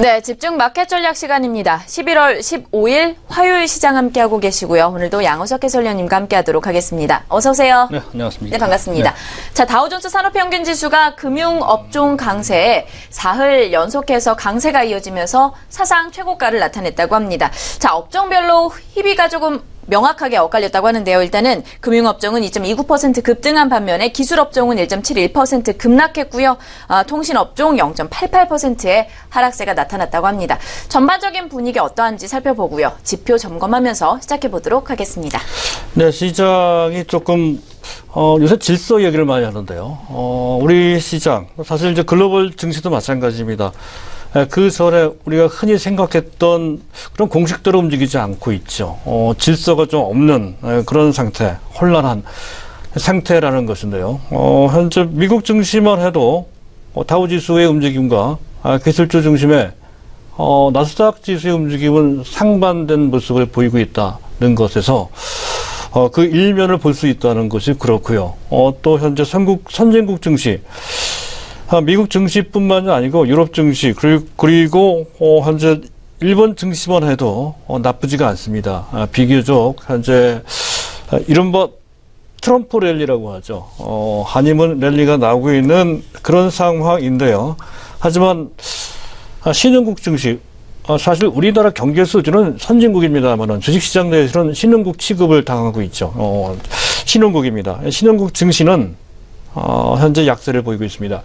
네, 집중 마켓 전략 시간입니다. 11월 15일 화요일 시장 함께하고 계시고요. 오늘도 양호석 해설위원님과 함께하도록 하겠습니다. 어서 오세요. 네, 안녕하십니까. 네, 반갑습니다. 네. 자, 다우존스 산업평균지수가 금융업종 강세에 사흘 연속해서 강세가 이어지면서 사상 최고가를 나타냈다고 합니다. 자, 업종별로 희비가 조금 명확하게 엇갈렸다고 하는데요. 일단은 금융업종은 2.29% 급등한 반면에 기술업종은 1.71% 급락했고요. 통신업종 0.88%의 하락세가 나타났다고 합니다. 전반적인 분위기 어떠한지 살펴보고요. 지표 점검하면서 시작해보도록 하겠습니다. 네, 시장이 조금 요새 질서 얘기를 많이 하는데요. 우리 시장, 사실 이제 글로벌 증시도 마찬가지입니다. 그 전에 우리가 흔히 생각했던 그런 공식대로 움직이지 않고 있죠. 질서가 좀 없는 그런 상태, 혼란한 상태라는 것인데요. 현재 미국 증시만 해도 다우지수의 움직임과 기술주 중심의 나스닥 지수의 움직임은 상반된 모습을 보이고 있다는 것에서 그 일면을 볼 수 있다는 것이 그렇고요. 또 현재 선진국 증시, 미국 증시뿐만이 아니고 유럽 증시 그리고 현재 일본 증시만 해도 나쁘지가 않습니다. 비교적 현재 이른바 트럼프 랠리라고 하죠. 한임은 랠리가 나오고 있는 그런 상황인데요. 하지만 신흥국 증시, 사실 우리나라 경제 수준은 선진국입니다만은 주식시장 내에서는 신흥국 취급을 당하고 있죠. 신흥국입니다. 신흥국 증시는 현재 약세를 보이고 있습니다.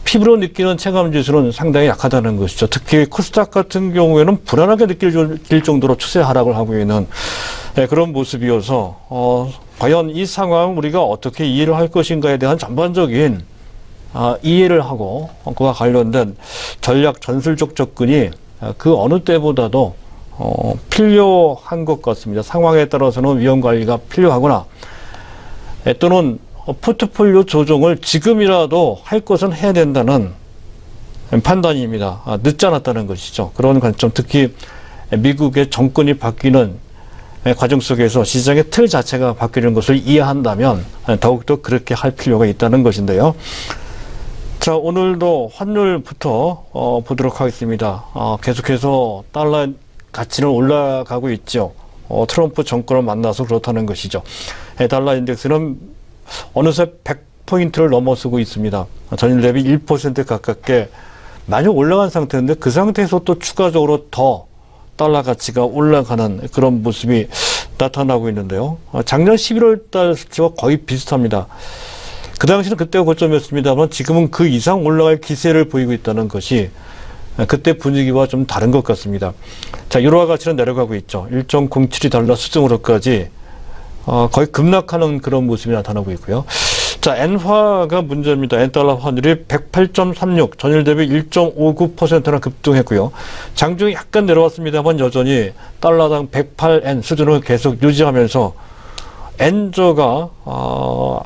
피부로 느끼는 체감지수는 상당히 약하다는 것이죠. 특히 코스닥 같은 경우에는 불안하게 느낄 정도로 추세 하락을 하고 있는 그런 모습이어서 과연 이 상황 우리가 어떻게 이해를 할 것인가에 대한 전반적인 이해를 하고 그와 관련된 전략 전술적 접근이 그 어느 때보다도 필요한 것 같습니다. 상황에 따라서는 위험 관리가 필요하거나 또는 포트폴리오 조정을 지금이라도 할 것은 해야 된다는 판단입니다. 늦지 않았다는 것이죠. 그런 관점, 특히 미국의 정권이 바뀌는 과정 속에서 시장의 틀 자체가 바뀌는 것을 이해한다면 더욱더 그렇게 할 필요가 있다는 것인데요. 자, 오늘도 환율부터 보도록 하겠습니다. 계속해서 달러 가치는 올라가고 있죠. 트럼프 정권을 만나서 그렇다는 것이죠. 달러 인덱스는 어느새 100포인트를 넘어서고 있습니다. 전일 대비 1% 가깝게 많이 올라간 상태인데 그 상태에서 또 추가적으로 더 달러 가치가 올라가는 그런 모습이 나타나고 있는데요. 작년 11월 달 수치와 거의 비슷합니다. 그 당시는 그때가 고점이었습니다만 지금은 그 이상 올라갈 기세를 보이고 있다는 것이 그때 분위기와 좀 다른 것 같습니다. 자, 유로화 가치는 내려가고 있죠. 1.072달러 수준으로까지 거의 급락하는 그런 모습이 나타나고 있고요. 자, 엔화가 문제입니다. 엔달러 환율이 108.36, 전일 대비 1.59%나 급등했고요. 장중에 약간 내려왔습니다만 여전히 달러당 108엔 수준을 계속 유지하면서 엔저가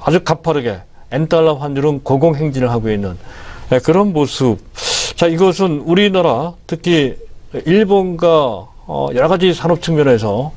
아주 가파르게 엔달러 환율은 고공행진을 하고 있는 그런 모습. 자, 이것은 우리나라 특히 일본과 여러 가지 산업 측면에서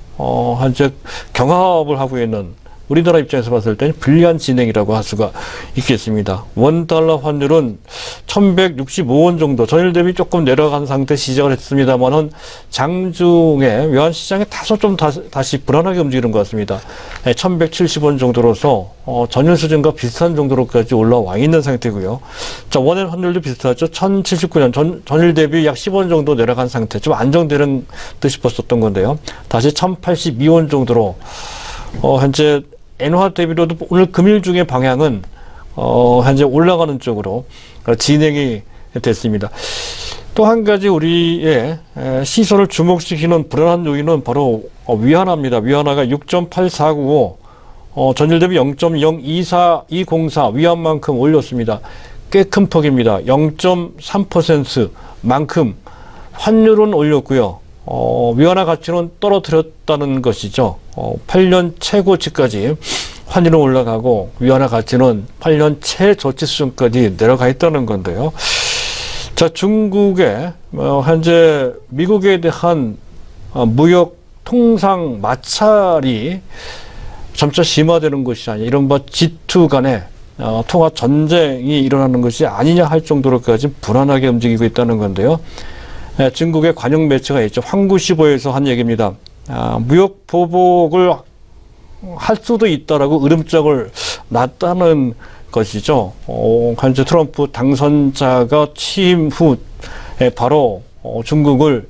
현재 경합을 하고 있는 우리나라 입장에서 봤을 때는 불리한 진행이라고 할 수가 있겠습니다. 원달러 환율은 1165원 정도, 전일 대비 조금 내려간 상태 시작을 했습니다만은 장중에 외환시장에 다소 좀 다시 불안하게 움직이는 것 같습니다. 1170원 정도로서 전일 수준과 비슷한 정도로까지 올라와 있는 상태고요. 자, 원엔 환율도 비슷하죠. 1079년 전일 대비 약 10원 정도 내려간 상태, 좀 안정되는 듯 싶었었던 건데요. 다시 1082원 정도로 현재 엔화 대비로도 오늘 금일 중에 방향은 현재 올라가는 쪽으로 진행이 됐습니다. 또 한 가지 우리의 시선을 주목시키는 불안한 요인은 바로 위안화입니다. 위안화가 6.8495, 전일 대비 0.024204 위안만큼 올렸습니다. 꽤 큰 폭입니다. 0.3%만큼 환율은 올렸고요. 위안화 가치는 떨어뜨렸다는 것이죠. 8년 최고치까지 환율은 올라가고 위안화 가치는 8년 최저치 수준까지 내려가 있다는 건데요. 자, 중국의 현재 미국에 대한 무역 통상 마찰이 점차 심화되는 것이 아니라 이른바 G2 간의 통화 전쟁이 일어나는 것이 아니냐 할 정도로까지 불안하게 움직이고 있다는 건데요. 중국의 관영 매체가 있죠. 황구시보에서 한 얘기입니다. 무역 보복을 할 수도 있다라고 으름장을 놨다는 것이죠. 현재 트럼프 당선자가 취임 후에 바로 중국을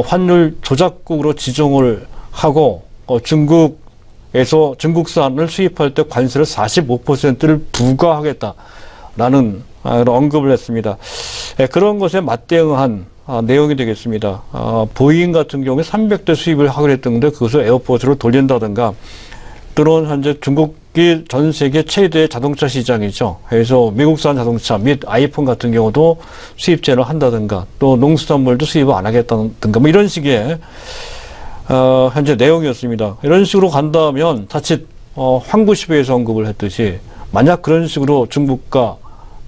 환율 조작국으로 지정을 하고 중국에서 중국산을 수입할 때 관세를 45%를 부과하겠다라는 언급을 했습니다. 그런 것에 맞대응한 내용이 되겠습니다. 보잉 같은 경우에 300대 수입을 하기로 했던데 그것을 에어포트로 돌린다든가 또는 현재 중국이 전 세계 최대 자동차 시장이죠. 그래서 미국산 자동차 및 아이폰 같은 경우도 수입 제한을 한다든가 또 농수산물도 수입을 안 하겠다든가 뭐 이런 식의 현재 내용이었습니다. 이런 식으로 간다면 자칫 황구시보에서 언급을 했듯이 만약 그런 식으로 중국과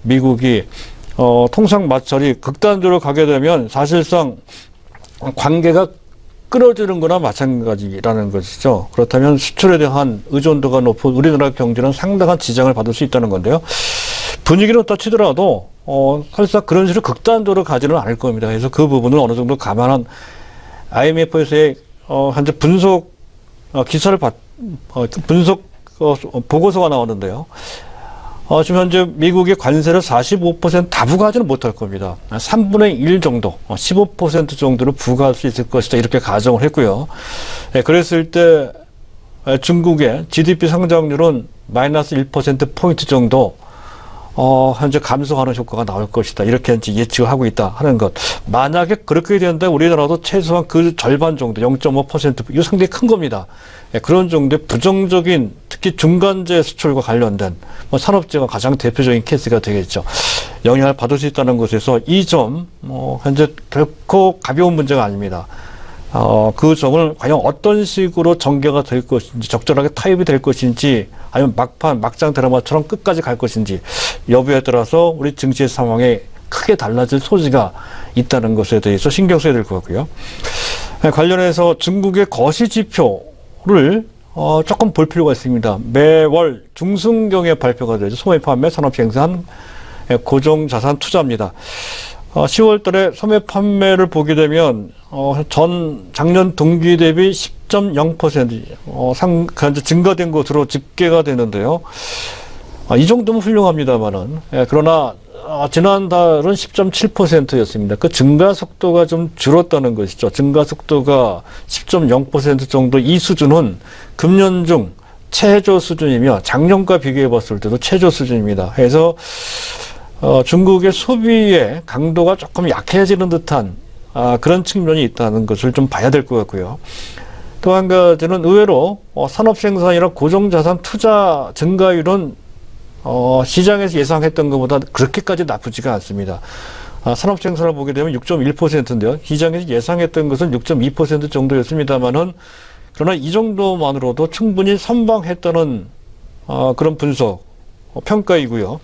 미국이 통상 마찰이 극단적으로 가게 되면 사실상 관계가 끊어지는 거나 마찬가지라는 것이죠. 그렇다면 수출에 대한 의존도가 높은 우리나라 경제는 상당한 지장을 받을 수 있다는 건데요. 분위기는 어떠치더라도 설사 그런 식으로 극단적으로 가지는 않을 겁니다. 그래서 그 부분을 어느 정도 감안한 IMF에서의 현재 분석 기사를 분석 보고서가 나왔는데요. 지금 현재 미국의 관세를 45% 다 부과하지는 못할 겁니다. 3분의 1 정도, 15% 정도를 부과할 수 있을 것이다. 이렇게 가정을 했고요. 그랬을 때 중국의 GDP 성장률은 마이너스 1%포인트 정도 현재 감소하는 효과가 나올 것이다. 이렇게 이제 예측을 하고 있다 하는 것. 만약에 그렇게 된다면 우리나라도 최소한 그 절반 정도, 0.5%, 이거 상당히 큰 겁니다. 그런 정도의 부정적인 특히 중간재 수출과 관련된 산업재가 가장 대표적인 케이스가 되겠죠. 영향을 받을 수 있다는 것에서 이 점 현재 결코 가벼운 문제가 아닙니다. 그 점을 과연 어떤 식으로 전개가 될 것인지 적절하게 타협이 될 것인지 아니면 막장 드라마처럼 끝까지 갈 것인지 여부에 따라서 우리 증시의 상황에 크게 달라질 소지가 있다는 것에 대해서 신경 써야 될 것 같고요. 관련해서 중국의 거시지표를 조금 볼 필요가 있습니다. 매월 중순경에 발표가 되죠. 소매 판매, 산업 생산, 고정자산 투자입니다. 10월 달에 소매 판매를 보게 되면 작년 동기 대비 10.0% 증가된 것으로 집계가 되는데요. 이 정도면 훌륭합니다만은 그러나 지난달은 10.7%였습니다. 그 증가 속도가 좀 줄었다는 것이죠. 증가 속도가 10.0% 정도 이 수준은 금년 중 최저 수준이며 작년과 비교해 봤을 때도 최저 수준입니다. 그래서 중국의 소비의 강도가 조금 약해지는 듯한 그런 측면이 있다는 것을 좀 봐야 될 것 같고요. 또 한 가지는 의외로 산업생산이나 고정자산 투자 증가율은 시장에서 예상했던 것보다 그렇게까지 나쁘지가 않습니다. 산업생산을 보게 되면 6.1%인데요. 시장에서 예상했던 것은 6.2% 정도였습니다만은 그러나 이 정도만으로도 충분히 선방했다는 그런 분석 평가이고요.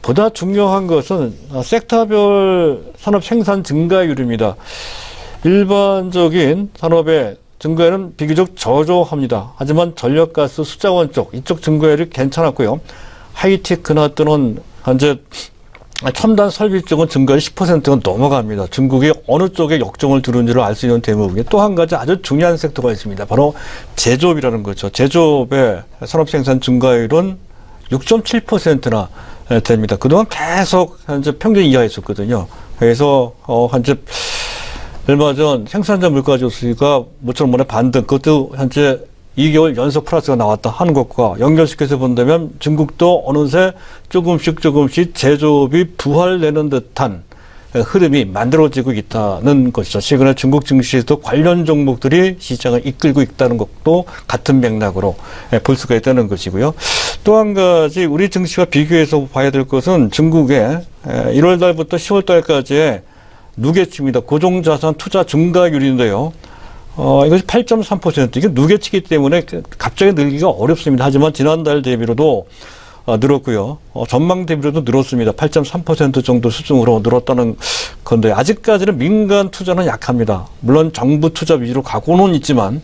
보다 중요한 것은 섹터별 산업 생산 증가율입니다. 일반적인 산업의 증가율은 비교적 저조합니다. 하지만 전력가스, 수자원 쪽 이쪽 증가율이 괜찮았고요. 하이테크나 또는 현재 첨단 설비 쪽은 증가율이 10%가 넘어갑니다. 중국이 어느 쪽에 역정을 두른지를 알 수 있는 대목이 또 한 가지 아주 중요한 섹터가 있습니다. 바로 제조업이라는 거죠. 제조업의 산업 생산 증가율은 6.7%나 됩니다. 그동안 계속 현재 평균 이하였었거든요. 그래서 현재 얼마 전 생산자 물가지수가 모처럼 만에 반등, 그것도 현재 2개월 연속 플러스가 나왔다 하는 것과 연결시켜서 본다면 중국도 어느새 조금씩 제조업이 부활되는 듯한 흐름이 만들어지고 있다는 것이죠. 최근에 중국 증시에도 관련 종목들이 시장을 이끌고 있다는 것도 같은 맥락으로 볼 수가 있다는 것이고요. 또 한 가지 우리 증시와 비교해서 봐야 될 것은 중국의 1월 달부터 10월 달까지의 누계치입니다. 고정자산 투자 증가율인데요. 이것이 8.3%. 이게 누계치기 때문에 갑자기 늘기가 어렵습니다. 하지만 지난달 대비로도 늘었고요. 전망 대비로도 늘었습니다. 8.3% 정도 수준으로 늘었다는 건데 아직까지는 민간 투자는 약합니다. 물론 정부 투자 위주로 가고는 있지만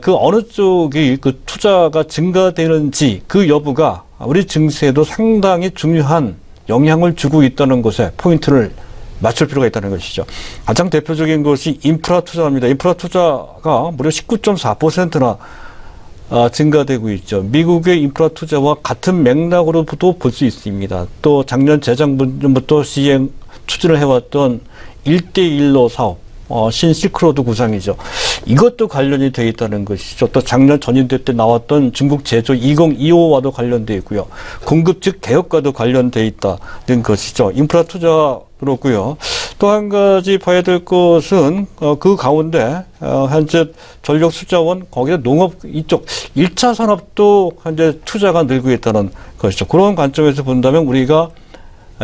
그 어느 쪽이 그 투자가 증가되는지 그 여부가 우리 증시에도 상당히 중요한 영향을 주고 있다는 것에 포인트를 맞출 필요가 있다는 것이죠. 가장 대표적인 것이 인프라 투자입니다. 인프라 투자가 무려 19.4%나 증가되고 있죠. 미국의 인프라 투자와 같은 맥락으로도 볼 수 있습니다. 또 작년 재작년부터 추진을 해왔던 1대1로 사업, 신실크로드 구상이죠. 이것도 관련이 되어 있다는 것이죠. 또 작년 전인대 때 나왔던 중국 제조 2025와도 관련되어 있고요. 공급 측 개혁과도 관련되어 있다는 것이죠. 인프라 투자 그렇고요. 또 한 가지 봐야 될 것은 그 가운데 현재 전력수자원 거기에 농업 이쪽 1차 산업도 현재 투자가 늘고 있다는 것이죠. 그런 관점에서 본다면 우리가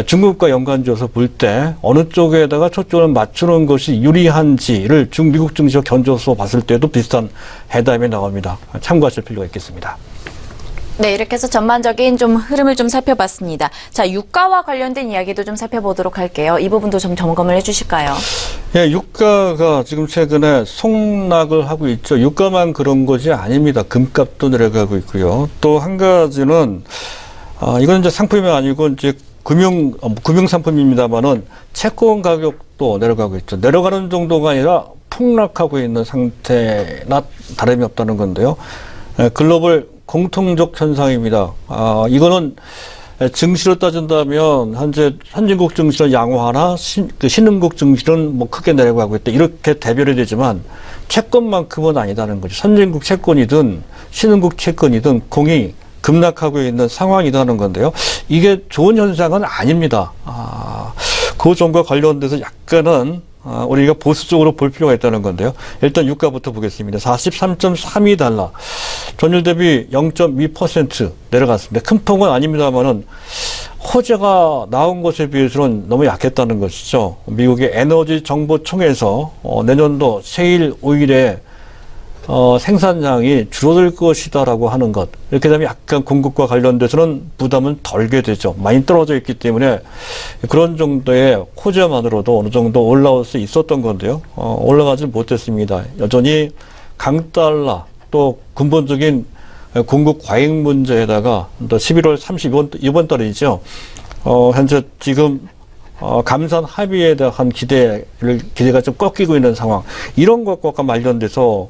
중국과 연관지어서 볼 때 어느 쪽에다가 초점을 맞추는 것이 유리한지를 미국 증시와 견줘서 봤을 때도 비슷한 해답이 나옵니다. 참고하실 필요가 있겠습니다. 네, 이렇게 해서 전반적인 좀 흐름을 좀 살펴봤습니다. 자, 유가와 관련된 이야기도 좀 살펴보도록 할게요. 이 부분도 좀 점검을 해주실까요? 예, 유가가 지금 최근에 폭락을 하고 있죠. 유가만 그런 것이 아닙니다. 금값도 내려가고 있고요. 또 한 가지는 이건 이제 상품이 아니고 이제 금융 상품입니다만은 채권 가격도 내려가고 있죠. 내려가는 정도가 아니라 폭락하고 있는 상태나 다름이 없다는 건데요. 글로벌 공통적 현상입니다. 이거는 증시로 따진다면 현재 선진국 증시는 양호하나 신흥국 증시는 뭐 크게 내려가고 있다. 이렇게 대별이 되지만 채권만큼은 아니다는 거죠. 선진국 채권이든 신흥국 채권이든 공이 급락하고 있는 상황이라는 건데요. 이게 좋은 현상은 아닙니다. 그 점과 관련돼서 약간은 우리가 보수적으로 볼 필요가 있다는 건데요. 일단 유가부터 보겠습니다. 43.32달러. 전일 대비 0.2% 내려갔습니다. 큰 폭은 아닙니다만은 호재가 나온 것에 비해서는 너무 약했다는 것이죠. 미국의 에너지 정보청에서 내년도 세일 오일에 생산량이 줄어들 것이다라고 하는 것. 이렇게 되면 약간 공급과 관련돼서는 부담은 덜게 되죠. 많이 떨어져 있기 때문에 그런 정도의 호재만으로도 어느 정도 올라올 수 있었던 건데요. 올라가지 못했습니다. 여전히 강달러 또 근본적인 공급 과잉 문제에다가 또 11월 30이번 달이죠. 현재 지금 감산 합의에 대한 기대가 좀 꺾이고 있는 상황. 이런 것과 관련돼서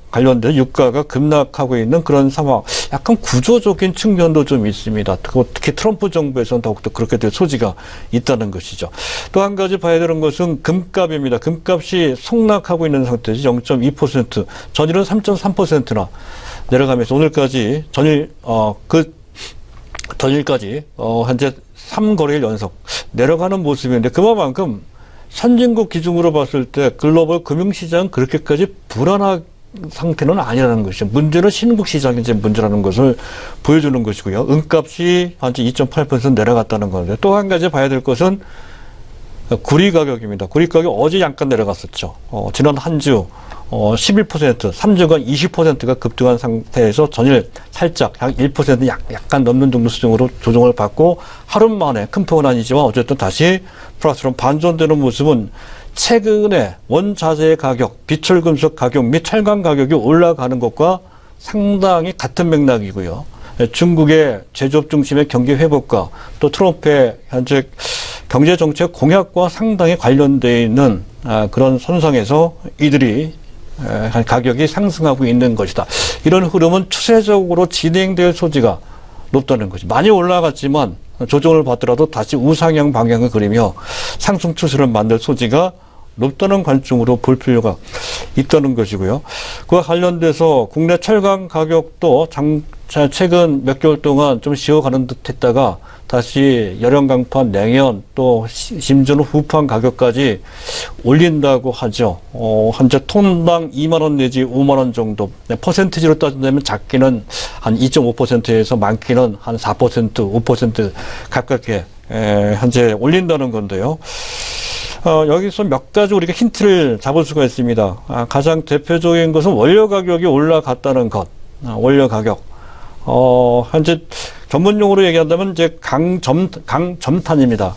유가가 급락하고 있는 그런 상황. 약간 구조적인 측면도 좀 있습니다. 특히 트럼프 정부에서는 더욱더 그렇게 될 소지가 있다는 것이죠. 또 한 가지 봐야 되는 것은 금값입니다. 금값이 폭락하고 있는 상태죠. 0.2%. 전일은 3.3%나 내려가면서 오늘까지 전일까지 현재 3거래일 연속 내려가는 모습인데 그만큼 선진국 기준으로 봤을 때 글로벌 금융시장은 그렇게까지 불안한 상태는 아니라는 것이죠. 문제는 신흥국 시장이 이제 문제라는 것을 보여주는 것이고요. 은값이 현재 2.8% 내려갔다는 건데 또 한 가지 봐야 될 것은 구리 가격입니다. 구리 가격 어제 잠깐 내려갔었죠. 지난 한 주 11%, 3주간 20%가 급등한 상태에서 전일 살짝 약 1% 약간 넘는 정도 수준으로 조정을 받고 하루 만에 큰 폭은 아니지만 어쨌든 다시 플러스로 반전되는 모습은 최근에 원자재 가격, 비철금속 가격 및 철강 가격이 올라가는 것과 상당히 같은 맥락이고요. 중국의 제조업 중심의 경기 회복과 또 트럼프의 현재 경제정책 공약과 상당히 관련되어 있는 그런 선상에서 이들이 가격이 상승하고 있는 것이다. 이런 흐름은 추세적으로 진행될 소지가 높다는 것이 많이 올라갔지만 조정을 받더라도 다시 우상향 방향을 그리며 상승 추세를 만들 소지가 높다는 관점으로 볼 필요가 있다는 것이고요. 그와 관련돼서 국내 철강 가격도 최근 몇 개월 동안 좀 쉬어가는 듯 했다가 다시 열연강판, 냉연 또 심지어는 후판 가격까지 올린다고 하죠. 현재 톤당 2만 원 내지 5만 원 정도. 퍼센티지로 따진다면 작기는 한 2.5%에서 많기는 한 4%, 5% 가깝게 현재 올린다는 건데요. 여기서 몇 가지 우리가 힌트를 잡을 수가 있습니다. 가장 대표적인 것은 원료 가격이 올라갔다는 것. 원료 가격. 현재 전문용어로 얘기한다면 이제 강점탄입니다.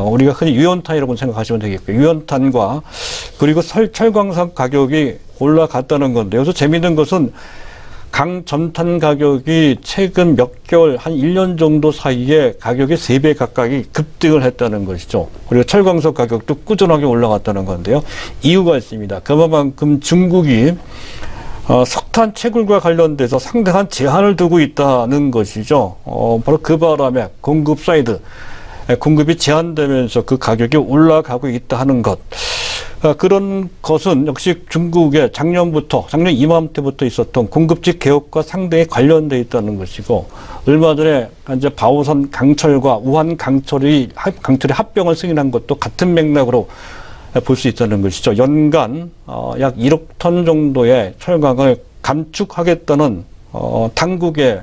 우리가 흔히 유연탄이라고 생각하시면 되겠고요. 유연탄과 그리고 철광석 가격이 올라갔다는 건데 여기서 재미있는 것은 강전탄 가격이 최근 몇 개월, 한 1년 정도 사이에 가격이 3배 가까이 급등을 했다는 것이죠. 그리고 철광석 가격도 꾸준하게 올라갔다는 건데요. 이유가 있습니다. 그만큼 중국이 석탄 채굴과 관련돼서 상당한 제한을 두고 있다는 것이죠. 바로 그 바람에 공급 사이드, 공급이 제한되면서 그 가격이 올라가고 있다 하는 것. 그런 것은 역시 중국의 작년 이맘때부터 있었던 공급지 개혁과 상당히 관련돼 있다는 것이고, 얼마 전에 이제 바오선 강철과 우한 강철이 합병을 승인한 것도 같은 맥락으로 볼 수 있다는 것이죠. 연간 약 1억 톤 정도의 철강을 감축하겠다는 당국의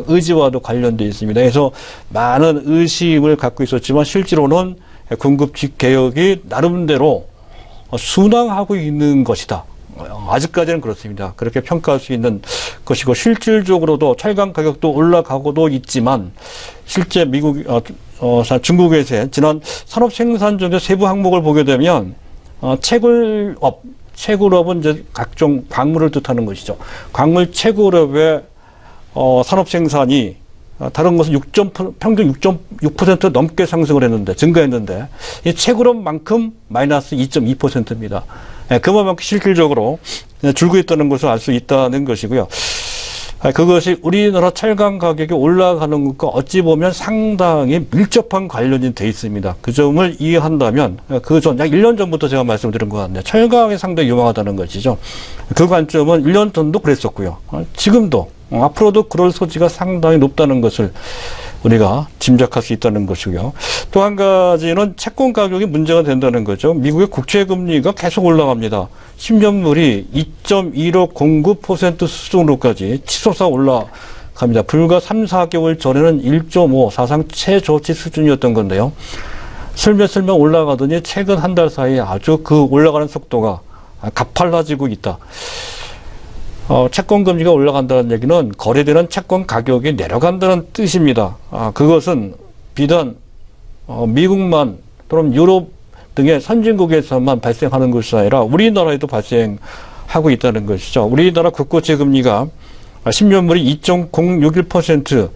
의지와도 관련되어 있습니다. 그래서 많은 의심을 갖고 있었지만 실제로는 공급지 개혁이 나름대로 순항하고 있는 것이다. 아직까지는 그렇습니다. 그렇게 평가할 수 있는 것이고, 실질적으로도 철강 가격도 올라가고도 있지만 실제 중국에서의 지난 산업 생산적인 세부 항목을 보게 되면 채굴업은 이제 각종 광물을 뜻하는 것이죠. 광물 채굴업의 산업 생산이 다른 것은 평균 6.6% 넘게 상승을 했는데, 증가했는데, 이 채굴업만큼 마이너스 2.2%입니다. 그만큼 실질적으로 줄고 있다는 것을 알 수 있다는 것이고요. 그것이 우리나라 철강 가격이 올라가는 것과 어찌 보면 상당히 밀접한 관련이 돼 있습니다. 그 점을 이해한다면, 약 1년 전부터 제가 말씀드린 것 같네요. 철강이 상당히 유망하다는 것이죠. 그 관점은 1년 전도 그랬었고요. 지금도, 앞으로도 그럴 소지가 상당히 높다는 것을 우리가 짐작할 수 있다는 것이고요. 또 한 가지는 채권 가격이 문제가 된다는 거죠. 미국의 국채금리가 계속 올라갑니다. 10년물이 2.1509% 수준으로까지 치솟아 올라갑니다. 불과 3, 4개월 전에는 1.5 사상 최저치 수준이었던 건데요. 슬며슬며 올라가더니 최근 한 달 사이에 아주 그 올라가는 속도가 가팔라지고 있다. 채권 금리가 올라간다는 얘기는 거래되는 채권 가격이 내려간다는 뜻입니다. 그것은 비단 미국만 또는 유럽 등의 선진국에서만 발생하는 것이 아니라 우리나라에도 발생하고 있다는 것이죠. 우리나라 국고채 금리가 10년물이 2.061%,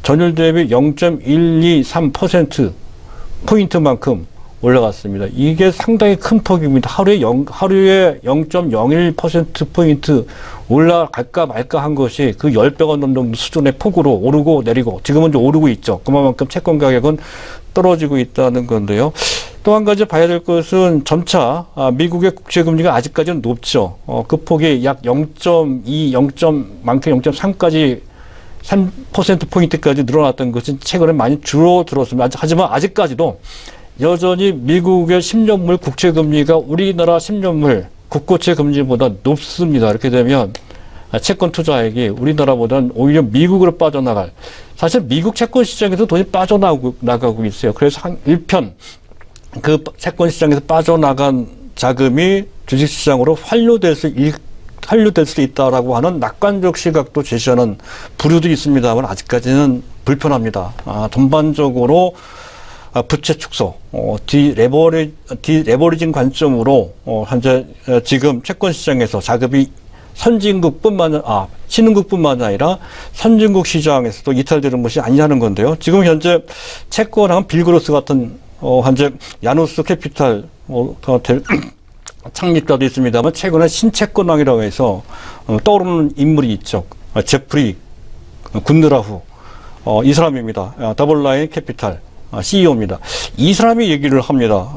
전일 대비 0.123% 포인트만큼 올라갔습니다. 이게 상당히 큰 폭입니다. 하루에 0.01%포인트 올라갈까 말까 한 것이 그 10배가 넘는 정도 수준의 폭으로 오르고 내리고, 지금은 이제 오르고 있죠. 그만큼 채권 가격은 떨어지고 있다는 건데요. 또 한 가지 봐야 될 것은 점차 미국의 국채금리가 아직까지는 높죠. 그 폭이 약 0.2, 많게 0.3까지 3%포인트까지 늘어났던 것은 최근에 많이 줄어들었습니다. 하지만 아직까지도 여전히 미국의 10년물 국채금리가 우리나라 10년물 국고채 금리보다 높습니다. 이렇게 되면 채권 투자액이 우리나라보다는 오히려 미국으로 빠져나갈, 사실 미국 채권 시장에서 돈이 빠져나가고 있어요. 그래서 일편 그 채권 시장에서 빠져나간 자금이 주식시장으로 환류될 수 있다라고 하는 낙관적 시각도 제시하는 부류도 있습니다만 아직까지는 불편합니다. 전반적으로 부채 축소, 디레버리징 관점으로 현재 지금 채권 시장에서 자금이 신흥국뿐만 아니라 선진국 시장에서도 이탈되는 것이 아니냐는 건데요. 지금 현재 채권하면 빌그로스 같은 현재 야누스 캐피탈 창립자도 있습니다만, 최근에 신채권왕이라고 해서 떠오르는 인물이 있죠. 제프리 군드라후, 이 사람입니다. 더블라인 캐피탈 CEO입니다. 이 사람이 얘기를 합니다.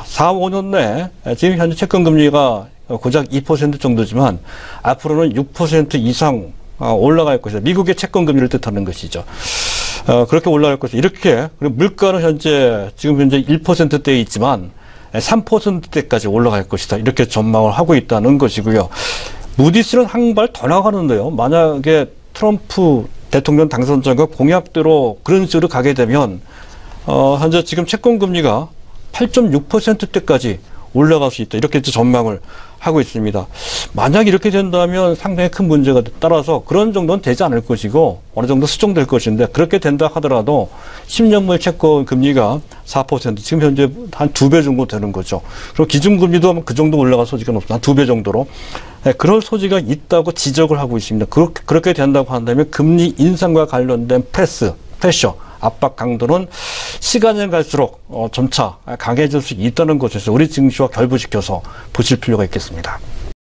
4, 5년 내에 지금 현재 채권 금리가 고작 2% 정도지만 앞으로는 6% 이상 올라갈 것이다. 미국의 채권 금리를 뜻하는 것이죠. 그렇게 올라갈 것이다. 이렇게, 그리고 물가는 지금 현재 1%대에 있지만 3%대까지 올라갈 것이다. 이렇게 전망을 하고 있다는 것이고요. 무디스는 한 발 더 나가는데요. 만약에 트럼프 대통령 당선자가 공약대로 그런 식으로 가게 되면 현재 지금 채권 금리가 8.6%대까지 올라갈 수 있다. 이렇게 전망을 하고 있습니다. 만약 이렇게 된다면 상당히 큰 문제가 따라서 그런 정도는 되지 않을 것이고 어느 정도 수정될 것인데 그렇게 된다 하더라도 10년물 채권 금리가 4% 지금 현재 한 2배 정도 되는 거죠. 그리고 기준금리도 그 정도 올라갈 소지가 높습니다. 한 2배 정도로. 네, 그럴 소지가 있다고 지적을 하고 있습니다. 그렇게 된다고 한다면 금리 인상과 관련된 프레셔, 압박 강도는 시간이 갈수록 점차 강해질 수 있다는 것에서 우리 증시와 결부시켜서 보실 필요가 있겠습니다.